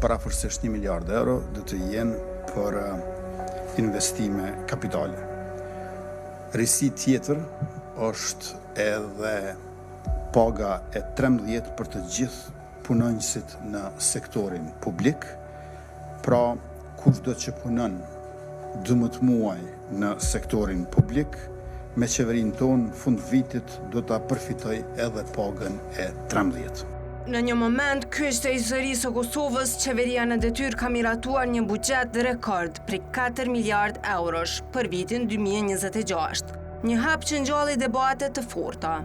parafërsisht 1 miliard euro dhe të jenë për investime kapitale. Risi tjetër është edhe paga e 13 për të gjithë punonjësit në sektorin publik, pra kushdo që punon 12 muaj në sektorin publik, me qeverinë tonë fund vitit do ta përfitoj edhe pagën e 13. Në një moment, Kryeqytetërisë së Kosovës, qeveria në detyrë ka miratuar një buxhet rekord prej 4 miliard eurosh për vitin 2026. Një hap që ngjalli debate të forta.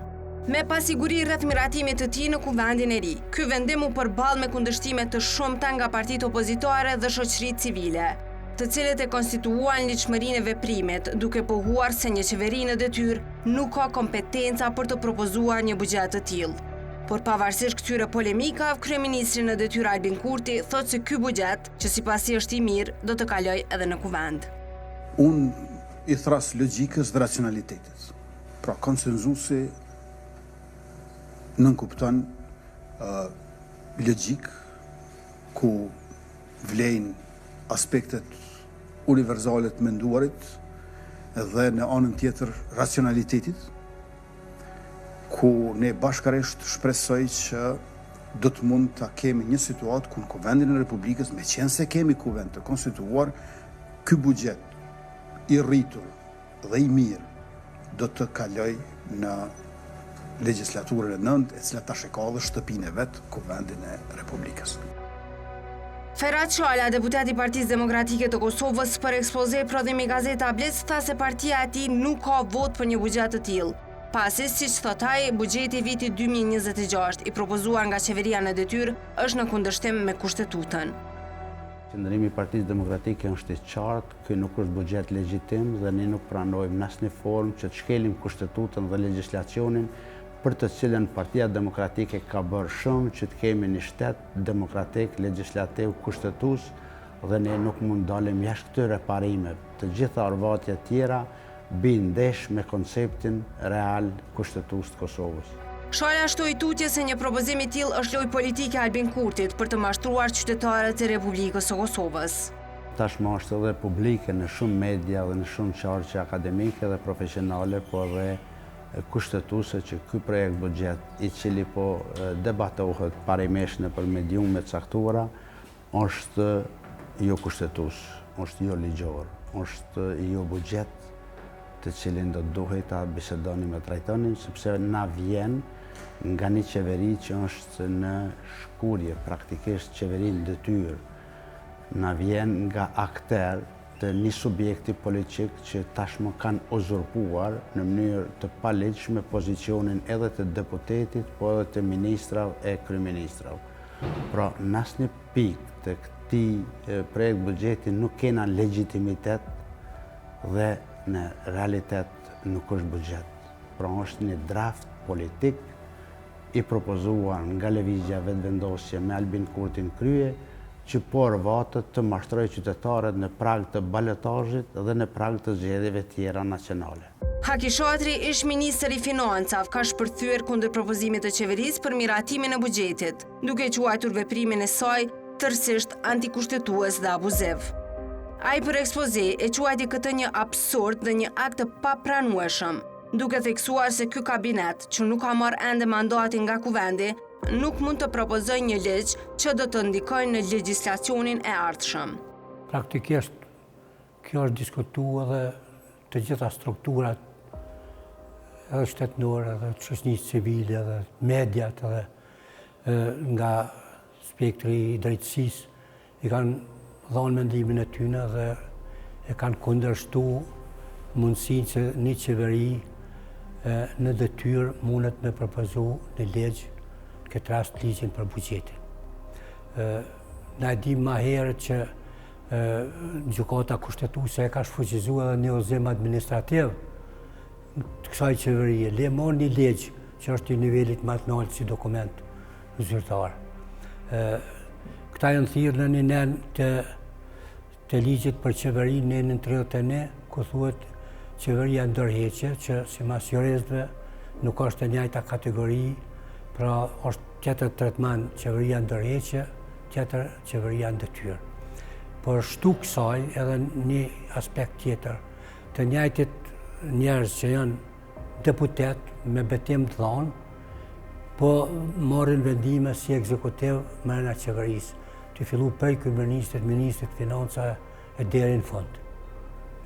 Me pasiguri rreth miratimit të tij në kuvendin e ri, ky vendim u përball me kundërshtime të shumta nga partitë opozitare dhe shoqëritë civile, të cilët e konstituuan ligjshmërinë e veprimit, duke pohuar se një qeveri në detyrë nuk ka kompetenca për të propozuar një buxhet të tillë. Por pavarësisht këtyre polemikave, kryeministri në detyrë Albin Kurti thotë se ky buxhet, që sipas tij është i mirë, do të kalojë edhe në kuvend. Unë i thras logjikës dhe racionalitetit. Pra konsenzusi nënkupton logjik ku vlejnë aspektet universale të menduarit dhe në anën tjetër racionalitetit, ku ne bashkërisht shpresoj që do të mund të kemi një situatë ku në Kuvendin e Republikës, me qenë se kemi kuvend të konstituar, ky buxhet i rritur dhe i mirë do të kaloj në legjislaturën e 9, e cila tash e ka dhe shtëpinë e vet, Kuvendin e Republikës. Ferhat Çala, deputati i Partisë Demokratike të Kosovës, për ekspoze prodhimi Gazeta Blic, tha se partia e tij nuk ka vot për një buxhet të tillë. Pasi, siç thot ai, buxheti i vitit 2026 i propozuar nga qeveria në detyrë është në kundërshtim me kushtetutën. Qëndrimi i Partisë Demokratike është i qartë, ky nuk është buxhet legjitim dhe ne nuk pranojmë në asnjë formë që të shkelim kushtetutën dhe legjislacionin, për të cilën Partia Demokratike ka bërë shumë që të kemi një shtet demokratik, legjislativ, kushtetues dhe ne nuk mund dalim jashtë këtyre parimeve. Të gjitha orvatjet tjera bin ndesh me konceptin real kushtetues të Kosovës. Çala shtoi tutje se një propozim i tillë është lojë politike Albin Kurtit për të mashtruar qytetarët e Republikës së Kosovës. Tashmë është edhe publike në shumë media dhe në shumë qarqe akademike dhe profesionale, po edhe kushtetuese që ky projekt buxhet i cili po debatohet parimesh nëpër mediume të caktuara është jo kushtetues, është jo ligjor, është jo buxhet të cilin do duhet ta bisedonim e trajtonim, sepse na vjen nga një qeveri që është në shkurje, praktikisht qeverinë detyrë. Na vjen nga akter të një subjekti politik që tashmë kanë uzurpuar në mënyrë të paligjshme pozicionin edhe të deputetit, po edhe të ministrave e kryeministrave. Pra, në asnjë pikë të këtij projekt buxheti nuk kena legjitimitet dhe në realitet nuk është buxhet. Pra, është një draft politik i propozuar nga lëvizja vetëvendosje me Albin Kurtin krye, që por vatët të mashtroj qytetarët në prag të balotazhit dhe në prag të zgjedhjeve tjera nacionale. Haki Shatri, ish ministër i financave, ka shpërthyer kundër propozimit të qeverisë për miratimin e buxhetit, duke quajtur veprimin e saj tërësisht antikushtetues dhe abuziv. Ai për ekspoze e quajti këtë një absurd dhe një akt të papranueshëm, duke theksuar se ky kabinet, që nuk ka marrë ende mandatin nga kuvendi, nuk mund të propozoj një ligj që do të ndikojë në legjislacionin e ardhshëm. Praktikisht, kjo është diskutuar dhe të gjitha strukturat edhe shtetënore, edhe të shoqërisë civile, edhe mediat, edhe nga spektri i drejtësisë i kanë dhënë mendimin e tyre dhe e kanë kundërshtuar mundësinë që një qeveri në detyrë mundet me propozu një ligj, këtë rast ligjin për buxhetin. Na e dim ma herët që gjykata kushtetuese e ka shfuqizuar edhe një udhëzim administrativ të kësaj qeverie. Le marr një ligj që është i nivelit më të lartë si dokument zyrtar. Këta janë thirrë në një nen të ligjit për qeverinë nenën 31, ku thuhet qeveria ndërheqje, që sipas juristëve nuk është e njëjta kategori, pra është tjetër tretman qeveria ndërheqje, tjetër qeveria në detyrë. Por shtu kësaj edhe një aspekt tjetër, të njëjtit njerëz që janë deputet me betim të dhanë, po marrin vendime si ekzekutiv brenda qeverisë, të fillu prej kryeministrit, ministrit financa e deri në fund.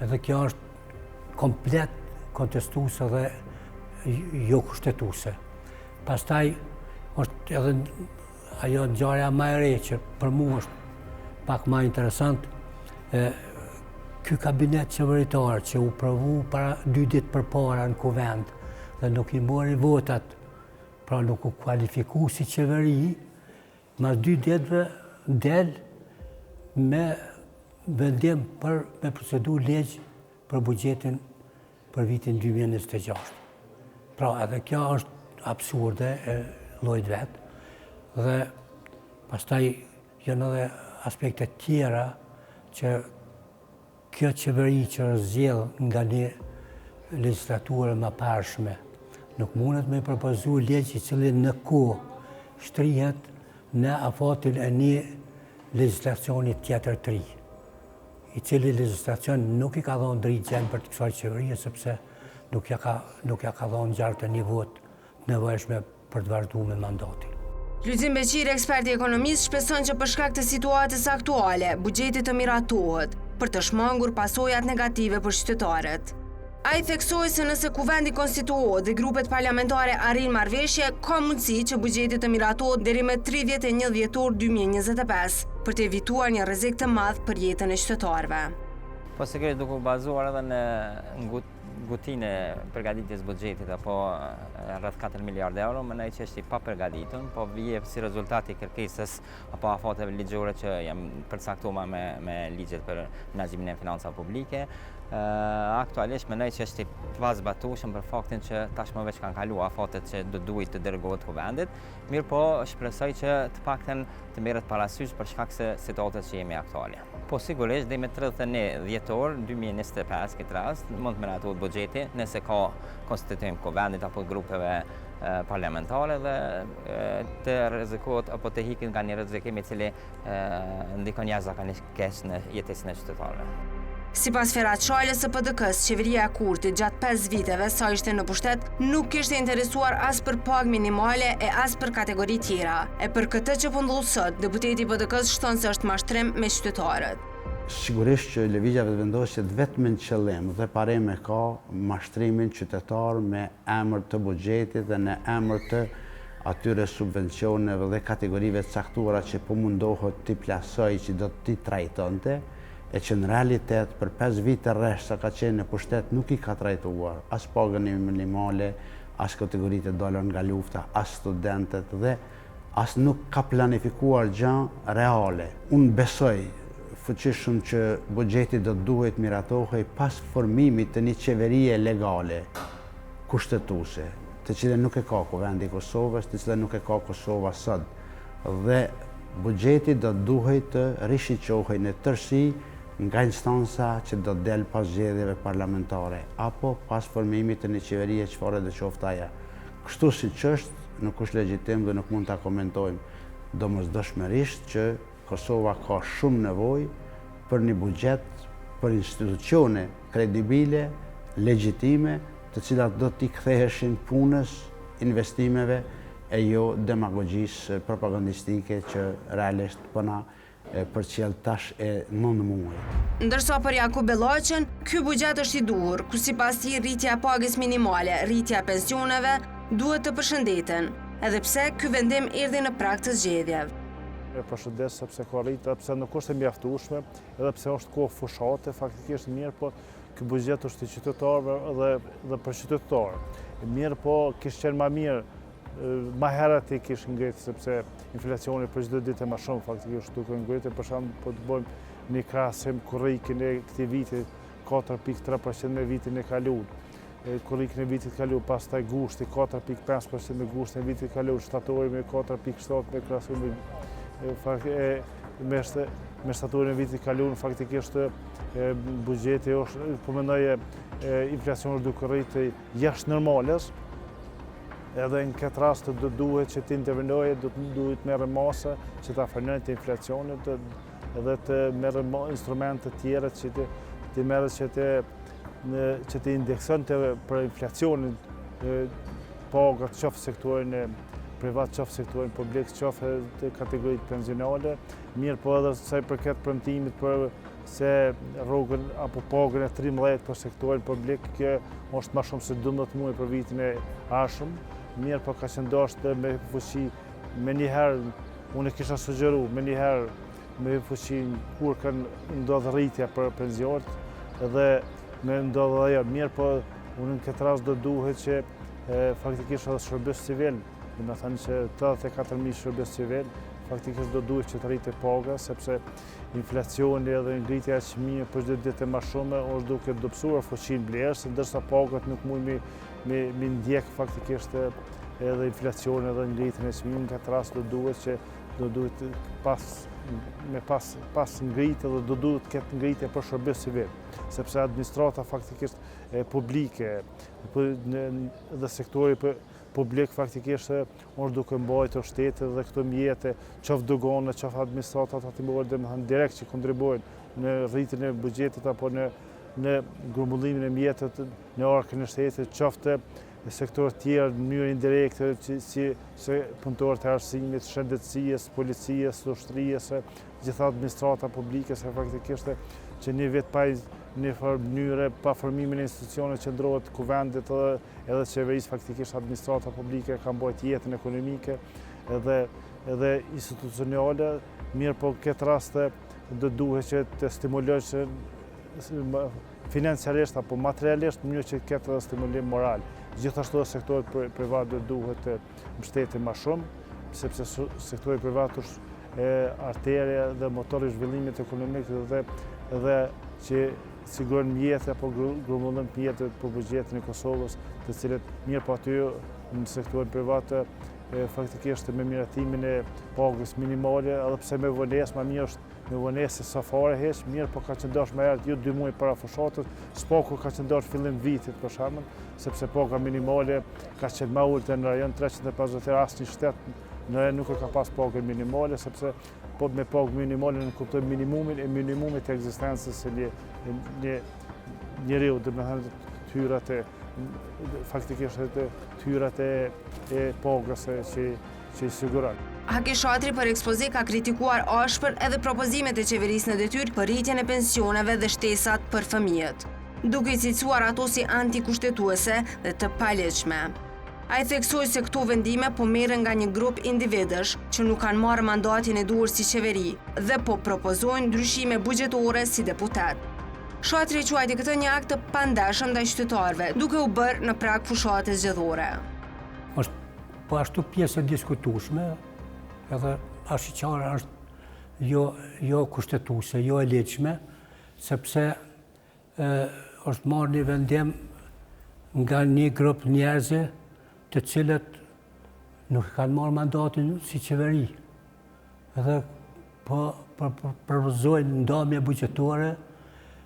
Edhe kjo është komplet kontestuese dhe jo kushtetuese. Pastaj është edhe ajo ngjarja më e re që për mua është pak më interesant, ky kabinet qeveritar që u provu para 2 ditë përpara në kuvend dhe nuk i mori votat, pra nuk u kualifiku si qeveri, mas 2 ditëve del me vendim për me procedur ligj për buxhetin për vitin 2026. Pra edhe kjo është absurde e llojit vet. Dhe pastaj janë edhe aspekte tjera që kjo qeveri që është zgjedh nga një legjislaturë më parshme nuk mundet me propozu ligj i cili në kohë shtrihet në afatin e një legjislacioni tjetër të ri, i cili legjislacion nuk i ka dhënë dritë gjën për të kësaj qeverie sepse nuk ja ka dhënë gjatë një votë të nevojshme për të vazhduar me mandatin. Lulzim Beqiri, eksperti ekonomist, shpreson që për shkak të situatës aktuale, buxheti të miratohet për të shmangur pasojat negative për qytetarët. Ai theksoi se nëse kuvendi konstituohet dhe grupet parlamentare arrin marrëveshje, ka mundësi që buxheti të miratohet deri më 31 dhjetor 2025 për të evituar një rrezik të madh për jetën e qytetarëve. Po sigurisht duke u bazuar edhe në ngutinë e përgatitjes buxhetit apo rreth 4 miliardë euro, mendoj që është i papërgatitur, po vije si rezultat i kërkesës apo afateve ligjore që janë përcaktuar me ligjet për menaxhimin e financave publike. Aktualisht mendoj që është i pazbatueshëm për faktin që tashmë veç kanë kaluar afatet që duhet të dërgohet kuvendit, mirë po shpresoj që të paktën të merret parasysh për shkak se situatës që jemi aktuale. Po sigurisht deri me 31 dhjetor 2025 këtë rast mund të miratohet buxheti nëse ka konstituim kuvendit apo grupeve parlamentare dhe të rrezikohet apo të hiqet nga një rrezikim i cili ndikon jashtëzakonisht keq në jetesën e qytetarëve. Sipas Ferhat Çajlës së PDK-s, qeveria e Kurtit gjatë 5 viteve sa ishte në pushtet nuk kishte interesuar as për pagë minimale e as për kategori tjera. E për këtë që po ndodh sot, deputeti i PDK-s shton se është mashtrim me qytetarët. Sigurisht që lëvizja vetëvendosjet vetëm në qëllim dhe parime ka mashtrimin qytetar me emër të buxhetit dhe në emër të atyre subvencioneve dhe kategorive caktuara që po mundohet t'i plasoj që do t'i trajtonte, e që në realitet për 5 vite rresht sa ka qenë në pushtet nuk i ka trajtuar as pagën minimale, as kategoritë dalën nga lufta, as studentët dhe as nuk ka planifikuar gjë reale. Unë besoj fuqishëm që buxheti do duhet miratohej pas formimit të një qeverie legale, kushtetuese, të cilën nuk e ka kuvendi i Kosovës, të cilën nuk e ka Kosova sot. Dhe buxheti do duhet të rishiqohej në tërësi nga instanca që do del pas zgjedhjeve parlamentare apo pas formimit të një qeverie çfarë do qoftë ajo. Kështu siç është, nuk është legjitim dhe nuk mund ta komentojmë. Domosdoshmërisht që Kosova ka shumë nevojë për një buxhet, për institucione kredibile, legjitime, të cilat do t'i ktheheshin punës, investimeve e jo demagogjisë propagandistike që realisht po na përcjell tash e 9 muaj. Ndërsa për Jakub Bellaçën, ky buxhet është i duhur, ku sipas tij rritja e pagës minimale, rritja e pensioneve duhet të përshëndeten, edhe pse ky vendim erdhi në prag të zgjedhjeve. E përshëndes sepse ka rritë, pse nuk është e mjaftueshme, edhe pse është kohë fushate, faktikisht mirë, po ky buxhet është i qytetarëve dhe për qytetarë. Mirë po kishte qenë më mirë më herët i kishë ngritë, sepse inflacioni për çdo ditë më shumë faktikisht duke ngritur, për shembull po të bëjmë një krahasim kurrikin e këtij viti 4.3% me vitin e kaluar. Kurrikin e vitit kaluar, pastaj gushti 4.5% me gushtin e vitit kaluar, shtatori me 4.7 me krahasim me shtatorin e vitit kaluar, faktikisht buxheti është, po mendoj inflacioni duke rritur jashtë normales. edhe në këtë rast duhet që të intervenoje, duhet merë masa që të frenojë të inflacionit edhe të merë instrumente tjera që të merë që të indekson të për inflacionin pagat qoftë sektorin privat, qoftë sektorin publik, qoftë të kategoritë pensionale, mirë po edhe sa i përket premtimit për se rrugën apo pagën e 13 për sektorin publik, kjo është më shumë se 12 muaj për vitin e ardhshëm, mirë po ka qenë dashur me fuqi me njëherë, unë kisha sugjeru me njëherë me fuqi kur kanë ndodhur rritja për pensionerët edhe me ndodhur ajo, mirë po unë në këtë rast do duhet që faktikisht edhe shërbes civil, dhe me thënë që 84.000 shërbes civil, faktikisht do duhet që të rritë paga, sepse inflacioni edhe ngritja e çmimeve për çdo ditë më shumë është duke dobësuar fuqinë blerëse, ndërsa pagat nuk mund me ndjek faktikisht edhe inflacioni edhe ngritjen e çmimeve. Në këtë rast do duhet pas ngritje dhe do duhet të ketë ngritje për shërbes civil, sepse administrata faktikisht publike dhe sektori publik faktikisht është duke mbajtur shtetin dhe këto mjete, qoftë dogane, qoftë administratat atimore, domethënë direkt që kontribuojnë në rritjen e buxhetit apo në grumbullimin e mjetet në arkën e shtetit, qoftë sektorët tjerë në mënyrë indirekte, si punëtorët e arsimit, shëndetësisë, policisë, ushtrisë, gjitha administrata publike, se faktikisht që një vit pa një mënyre pa formimin e institucionet që ndrohet kuvendit edhe qeverisë, faktikisht administrata publike ka mbajt jetën ekonomike edhe institucionale, mirë po këtë raste do duhet që të stimulojë financiarisht apo materialisht në mënyrë që ketë edhe stimulim moral. Gjithashtu sektorit privat do duhet të mbështetet më shumë, sepse sektori privat është arterja dhe motori i zhvillimit ekonomik dhe që siguron mjete apo grumbullim mjete për buxhetin e Kosovës, të cilët mirë po aty në sektorin privat faktikisht me miratimin e pagës minimale, edhe pse me vonesë më mirë është me vonesë sa fare heq, mirë po ka qenë dashur më herët jo 2 muaj para fushatës, s'paku ka qenë dashur fillim vitit për shembull, sepse paga minimale ka qenë më ulët në rajon 350 asnjë shtet nuk ka pas pagën minimale, sepse po me pagë minimale në kuptoj minimumit e ekzistencës së një njeriu, domethënë tyrat faktikisht tyrat e pagës që i siguron. Haki Shatri për ekspoze ka kritikuar ashpër edhe propozimet e qeverisë në detyrë për rritjen e pensioneve dhe shtesat për fëmijët, duke i cilësuar ato si antikushtetuese dhe të palegjshme. Ai theksoi se këto vendime po merren nga një grup individësh që nuk kanë marrë mandatin e duhur si qeveri dhe po propozojnë ndryshime buxhetore si deputet. Shatri quajti këtë një akt të pandeshëm ndaj qytetarëve, duke u bërë në prag fushatës zgjedhore. Është po ashtu pjesë e diskutueshme, edhe ashtu qarë është jo kushtetuese, jo e legjshme, sepse është marrë një vendim nga një grup njerëzi të cilët nuk kanë marrë mandatin si qeveri, edhe po propozojnë ndamje buxhetore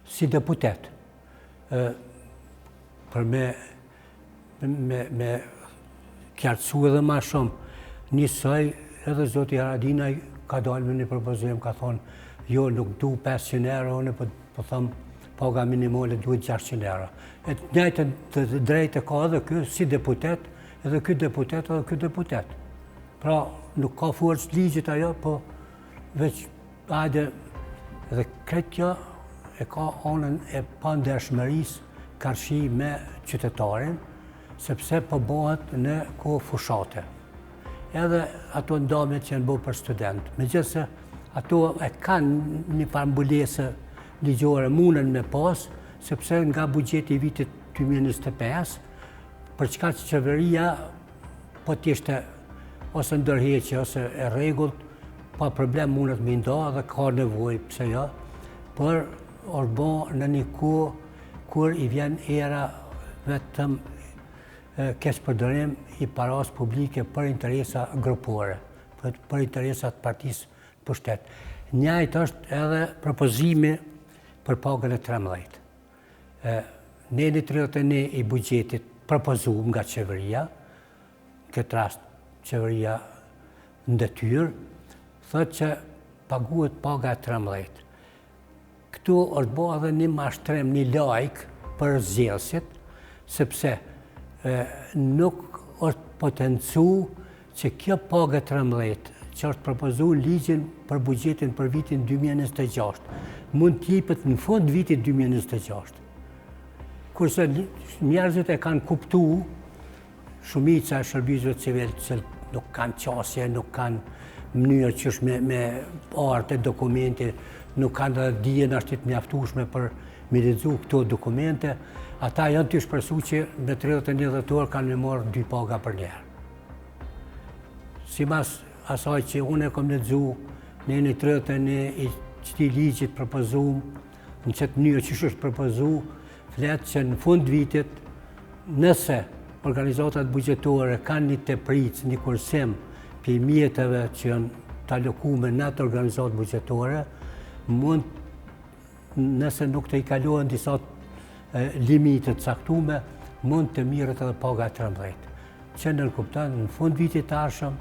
si deputet. Për me qartësu edhe ma shumë, njësoj edhe zoti Haradinaj ka dalë me një propozim, ka thonë jo nuk du 500 euro, unë po thëmë paga minimale duhet 600 euro. E të njëjtën të drejtë ka edhe kjo si deputet, edhe ky deputet. Pra, nuk ka forcë ligjit ajo, po veç ajde edhe këtë kjo e ka anën e pandershmërisë karshi me qytetarin, sepse po bëhet në kohë fushate. Edhe ato ndamjet që janë bërë për student. Megjithëse ato e kanë një farmbulesë ligjore mundën me pas, sepse nga buxheti i vitit 2025, për çka që qeveria po t'ishte ose ndërheqje ose e rregullt, pa problem mundet me nda dhe ka nevojë, pse jo, por është bërë në një kohë kur i vjen era vetëm keqpërdorim i paras publike për interesa grupore, për interesat partisë pushtet. Njëjtë është edhe propozimi për pagën e 13. Neni 31 i buxhetit propozuar nga qeveria, këtë rast qeveria në detyrë, thotë që paguhet paga 13. Këtu është bo edhe një mashtrim, një lajk për zgjedhësit, sepse nuk është potencu që kjo paga 13, që është propozu ligjin për bugjetin për vitin 2026, mund t'jipet në fund vitit 2026. Kurse njerëzit e kanë kuptu, shumica e shërbizve civil që nuk kanë qasje, nuk kanë mënyrë që është me artë e dokumenti, nuk kanë dhe dijen ashtit mjaftueshme për me lexu këto dokumente, ata janë të shpresu që me 31 dhjetor kanë me marrë 2 paga për njerë. Sipas asaj që unë e kom lexu në 31 i qëti ligjit propozum, në qëtë mënyrë që është propozu, fletë që në fund vitit, nëse organizatat bugjetore kanë një tepric, një kursim për mjetëve që janë të alokume në atë organizatë bugjetore, mund, nëse nuk të i kalohen disa limitet caktume, mund të mirët edhe paga 13. Që nënkupton në fund vitit arshëm,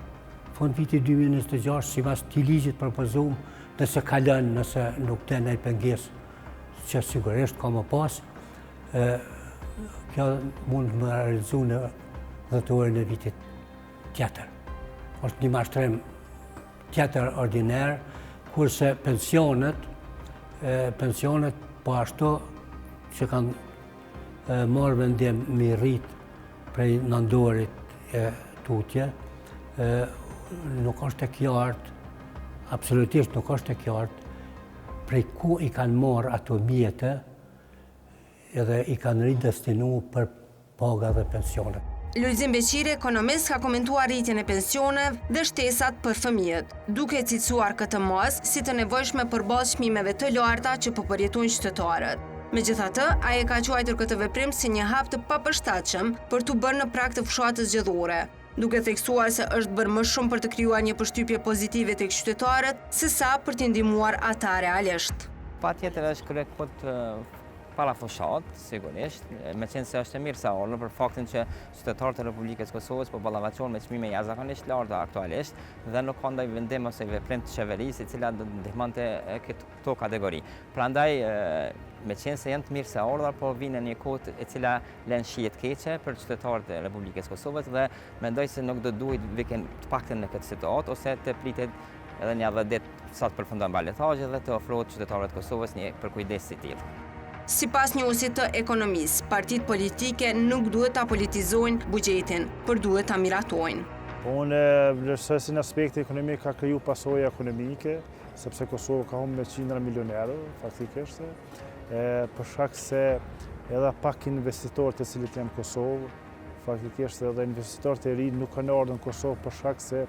fund vitit 2026, sipas këtij ligjit propozum, nëse kalon, nëse nuk të ndaj pengesë, që sigurisht ka më pas, kjo mund më realizu në dhjetorin e vitit tjetër. Është një mashtrim tjetër ordiner, kurse pensionet po ashtu që kanë marrë vendim me rrit prej nëndorit e tutje, nuk është e qartë, absolutisht nuk është e qartë, prej ku i kanë marrë ato mjete edhe i kanë ridestinu për paga dhe pensionet. Lulzim Beqiri, ekonomist, ka komentuar rritjen e pensioneve dhe shtesat për fëmijët, duke cilësuar këtë masë si të nevojshme përballë çmimeve të larta që po përjetojnë qytetarët. Megjithatë, ai e ka quajtur këtë veprim si një hap të papërshtatshëm për t'u bërë në prag të fushatës zgjedhore, duke theksuar se është bërë më shumë për të krijuar një përshtypje pozitive tek qytetarët sesa për t'i ndihmuar ata realisht. Patjetër është kërkuar para fushat, sigurisht, me qenë se është e mirë sa orë, për faktin që qytetarët e Republikës Kosovës po ballavaçohen me çmime jashtëzakonisht larta aktualisht dhe nuk ka ndonjë vendim ose veprim të qeverisë i cila do të ndihmonte këto kategori. Prandaj, me qenë se janë të mirë sa orë, po vinë në një kohë e cila lën shije të keqe për qytetarët e Republikës Kosovës dhe mendoj se nuk do duhet viken të paktën në këtë situatë ose të pritet edhe një 10 ditë sa të përfundon baletazhi dhe të ofrohet qytetarëve të Kosovës një përkujdes si tillë. Sipas njohusit të ekonomisë, partitë politike nuk duhet ta politizojnë buxhetin, por duhet ta miratojnë. Unë vlerësoj se në aspekti ekonomik ka kriju pasoja ekonomike, sepse Kosova ka humbur me qindra milionerë, faktikisht, për shkak se edhe pak investitorë të cilët janë në Kosovë, faktikisht edhe investitorët e rinj nuk kanë ardhur në Kosovë për shkak se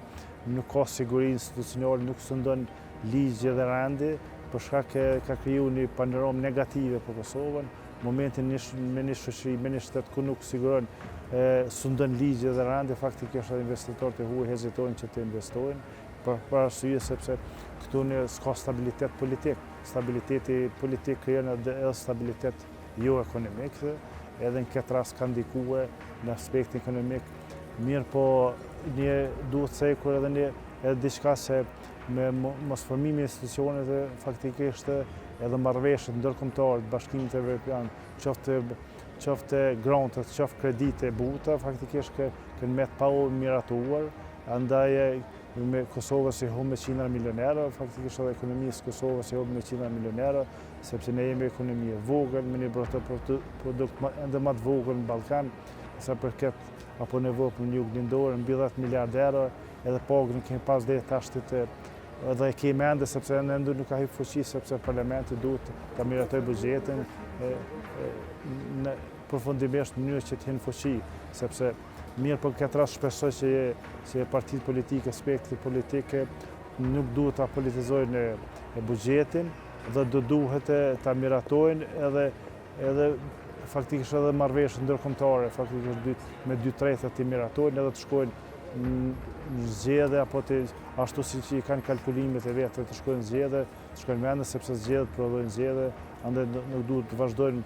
nuk ka siguri institucionale, nuk sundon ligje dhe rendi, për shkak ka kriju një panoramë negative për Kosovën, momentin me një shoqëri, me një shtet ku nuk siguron sundon ligje dhe rande, faktikisht edhe investitorët e huaj hezitojnë që të investojnë, për arsye sepse këtu s'ka stabilitet politik. Stabiliteti politik krijon edhe stabilitet jo ekonomik, edhe në këtë rast ka ndikuar në aspektin ekonomik. Mirë po duhet të cekur edhe diçka se me mosformimi e institucioneve faktikisht edhe marrëveshjet ndërkombëtare të Bashkimit Evropian, qoftë grantet, qoftë kredite buta, faktikisht kanë me të pa miratuar, andaj me Kosova si humb me qindra milionerë, faktikisht edhe ekonomisë Kosovës si humb me qindra milionerë, sepse ne jemi ekonomi e vogël, me një produkt ende më të vogël në Ballkan, sa përket apo nevojë për një jug lindor mbi 10 miliardë euro, edhe pagën kemi pas deri tash edhe e kemi ende sepse ende nuk ka hyrë fuqi sepse parlamenti duhet ta miratoj buxhetin përfundimisht në mënyrë që të hyjë në fuqi, sepse mirë për këtë rast shpresoj që partitë politike, aspekti politike nuk duhet ta politizojnë buxhetin dhe do duhet ta miratojnë edhe faktikisht edhe marrëveshjet ndërkombëtare, faktikisht me 2/3 të miratojnë edhe të shkojnë në zgjedhje apo ashtu siç i kanë kalkulimet e vetë të shkojnë në zgjedhje, të shkojnë në vende sepse zgjedhjet prodhojnë zgjedhje, andaj nuk duhet të vazhdojnë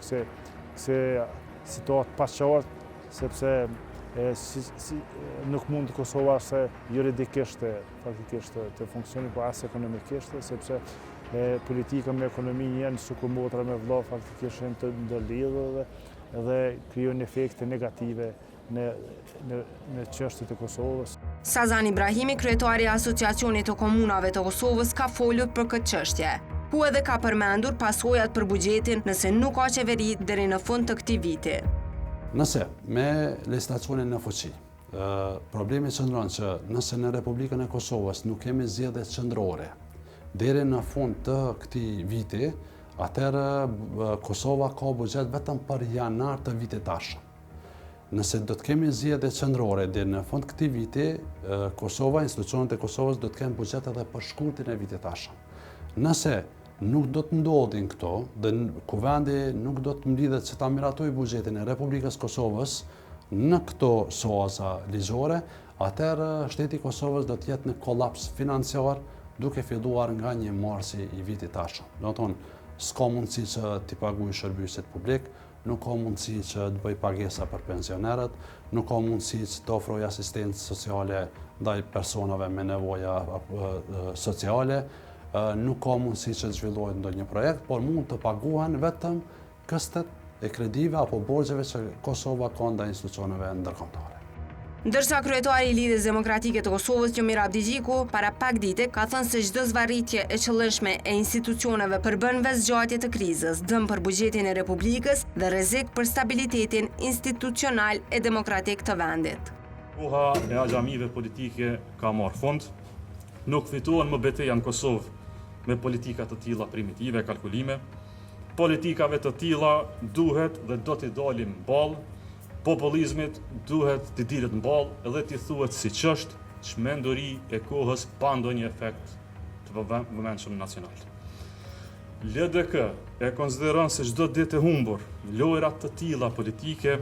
këse situatë pa qartë, sepse nuk mund Kosova se juridikisht faktikisht të funksioni, po as ekonomikisht, sepse politika me ekonomi janë sukur motra me vëlla faktikisht janë të ndërlidhur dhe krijojnë efekte negative në çështjet e Kosovës. Sazan Ibrahimi, kryetari i Asociacionit të Komunave të Kosovës, ka folur për këtë çështje. Ku edhe ka përmendur pasojat për buxhetin nëse nuk ka qeveri deri në fund të këtij viti. Nëse me legislacionin në fuqi, problemi qëndron që nëse në Republikën e Kosovës nuk kemi zgjedhje qendrore deri në fund të këtij viti, atëherë Kosova ka buxhet vetëm për janar të vitit tashëm. Nëse do të kemi zgjedhje qendrore deri në fund këtij viti, Kosova, institucionet e Kosovës do të kenë buxhet edhe për shkurtin e vitit tashëm. Nëse nuk do të ndodhin këto, dhe kuvendi nuk do të mblidhet që ta miratojë buxhetin e Republikës Kosovës në këto soaza ligjore, atëherë shteti i Kosovës do të jetë në kollaps financiar duke filluar nga 1 marsi i vitit tashëm. Do të thonë, s'ka mundësi që t'i paguajë shërbimet publik, nuk ka mundësi që të bëj pagesa për pensionerët, nuk ka mundësi që të ofrojë asistencë sociale ndaj personave me nevoja sociale, nuk ka mundësi që të zhvillohet ndonjë projekt, por mund të paguhen vetëm këstet e kredive apo borxheve që Kosova ka ndaj institucioneve ndërkombëtare. Ndërsa kryetari i Lidhjes Demokratike të Kosovës, Jomir Abdigjiku, para pak dite ka thënë se çdo zvarritje e qëllëshme e institucioneve përbën zgjatje të krizës, dëm për buxhetin e Republikës dhe rrezik për stabilitetin institucional e demokratik të vendit. Koha e axhamive politike ka marrë fund, nuk fitohen më betejë në Kosovë me politika të tilla primitive, kalkulime. Politikave të tilla duhet dhe do t'i dalim ballë. Populizmit duhet t'i dilet në balë edhe t'i thuhet siç është, çmenduri e kohës pa ndonjë efekt të vëmendshëm nacional. LDK e konsideron se çdo ditë e humbur, lojrat të tilla politike,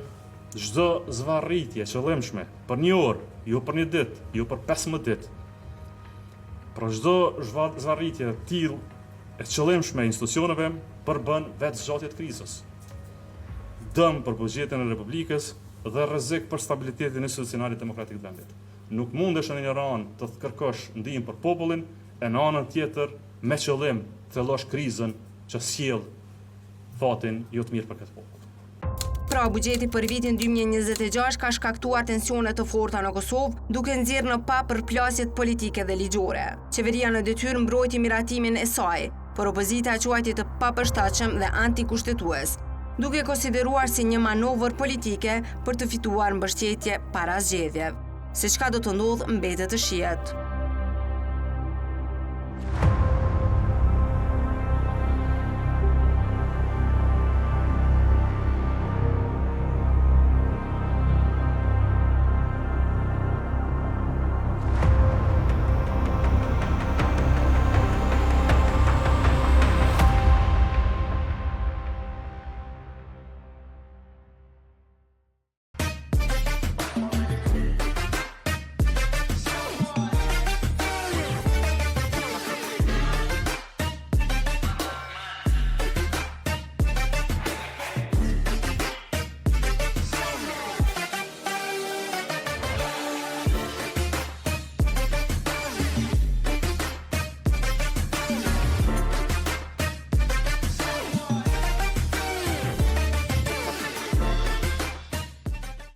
çdo zvarritje qëllimshme për 1 orë, jo për 1 ditë, jo për 15 ditë, për çdo zvarritje të tillë e qëllimshme institucioneve përbën vetë zgjatje të krizës. Dëm për buxhetin e Republikës dhe rrezik për stabilitetin institucional demokratik të vendit. Nuk mundesh në një anë të kërkosh ndihmë për popullin, e në anën tjetër me qëllim të thellosh krizën që sjell fatin jo të mirë për këtë popull. Pra, buxheti për vitin 2026 ka shkaktuar tensione të forta në Kosovë, duke nxjerrë në pa përplasjet politike dhe ligjore. Qeveria në detyrë mbrojti miratimin e saj, por opozita e quajti të papërshtatshëm dhe antikushtetues, duke konsideruar si një manovër politike për të fituar mbështetje para zgjedhjeve. Se çka do të ndodhë mbetet të shihet.